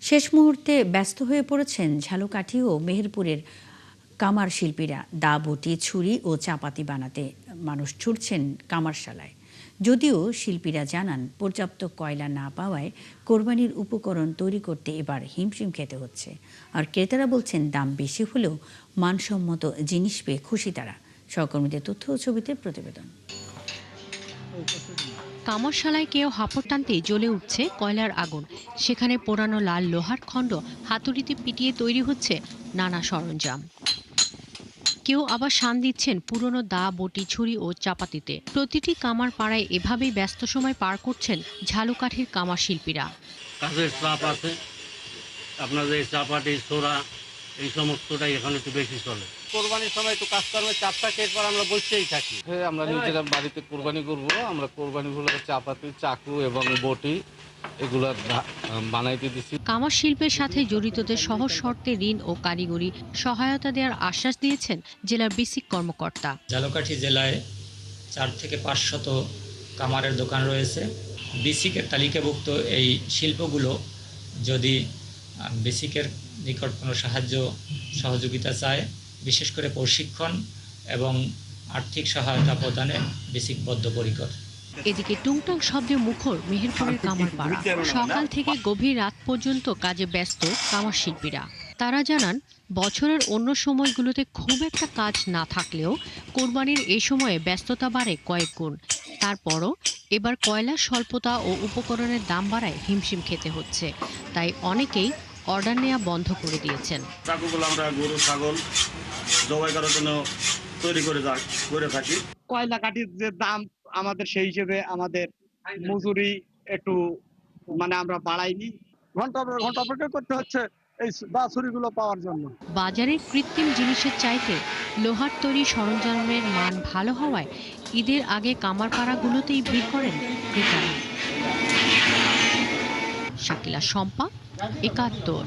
শেষ মুহূর্তে ব্যস্ত হয়ে পড়েছেন ঝালকাঠি ও মেহেরপুরের কামার শিল্পীরা। দা, বটি, ছুরি ও চাপাতি বানাতে মানুষ ছুটছেন কামারশালায়। যদিও শিল্পীরা জানান, পর্যাপ্ত কয়লা না পাওয়ায় কোরবানির উপকরণ তৈরি করতে এবার হিমশিম খেতে হচ্ছে। আর ক্রেতারা বলছেন, দাম বেশি হলেও মানসম্মত জিনিস পেয়ে খুশি তারা। সহকর্মীদের তথ্য ও ছবিতে প্রতিবেদন। কামারশালায় কেউ হাঁপড় টানতেই জ্বলে উঠছে কয়লার আগুন। সেখানে পোড়ানো লাল লোহার খণ্ড হাতুড়িতে পিটিয়ে তৈরি হচ্ছে নানা সরঞ্জাম। কেউ আবার শান দিচ্ছেন পুরনো দা, বটি, ছুরি ও চাপাতিতে। প্রতিটি কামার পাড়ায় এভাবেই ব্যস্ত সময় পার করছেন ঝালকাঠির কামার শিল্পীরা। কাজের চাপ আছে, আপনাদের চাপাটি, ছোড়া, এই সমস্তটাই এখন একটু বেশি চলে। কোরবানির সময় একটু কাজকর্মের চাপটা এরপর আমরা বসেই থাকি। আমরা নিজেরা বাড়িতে কোরবানি করবো, আমরা কোরবানিগুলো চাপাতি, চাকু এবং বটি এগুলো বানাইতে দিচ্ছি। কামার শিল্পের সাথে জড়িতদের সহজ শর্তে ঋণ ও কারিগরি সহায়তা দেওয়ার আশ্বাস দিয়েছেন জেলার বেসিক কর্মকর্তা। ঝালকাঠি জেলায় 4 থেকে 500 কামারের দোকান রয়েছে। বেসিকের তালিকাভুক্ত এই শিল্পগুলো যদি বেসিকের নিকট কোনো সাহায্য সহযোগিতা চায়, বিশেষ করে প্রশিক্ষণ এবং আর্থিক সহায়তা প্রদানে বেসিক বদ্ধপরিকর। এদিকে টুংটাং শব্দে মুখর মেহেরপুরের কামারপাড়া। সকাল থেকে গভীর রাত পর্যন্ত কাজে ব্যস্ত কামার শিল্পীরা। তারা জানান, বছরের অন্য সময়গুলোতে খুব একটা কাজ না থাকলেও কোরবানির এই সময়ে ব্যস্ততা বাড়ে কয়েক গুণ। তারপরও এবার কয়লার স্বল্পতা ও উপকরণের দাম বাড়ায় হিমশিম খেতে হচ্ছে। তাই অনেকেই অর্ডার নেওয়া বন্ধ করে দিয়েছেন। চাকুগুলো আমরা গরু, ছাগল জবাই করার জন্য তৈরি করে থাকি। কয়লা কাঠির যে দাম আমাদের, সেই হিসেবে আমাদের মজুরি একটু আমরা বাড়াইনি। ঘন্টা অপেক্ষা করতে হচ্ছে এই দা ছুরিগুলো পাওয়ার জন্য। বাজারের কৃত্রিম জিনিসের চাইতে লোহার তৈরি সরঞ্জামের মান ভালো হওয়ায় ঈদের আগে কামারপাড়াগুলোতেই ভিড় করেন ক্রেতারা। শাকিলা শম্পা, ৭১।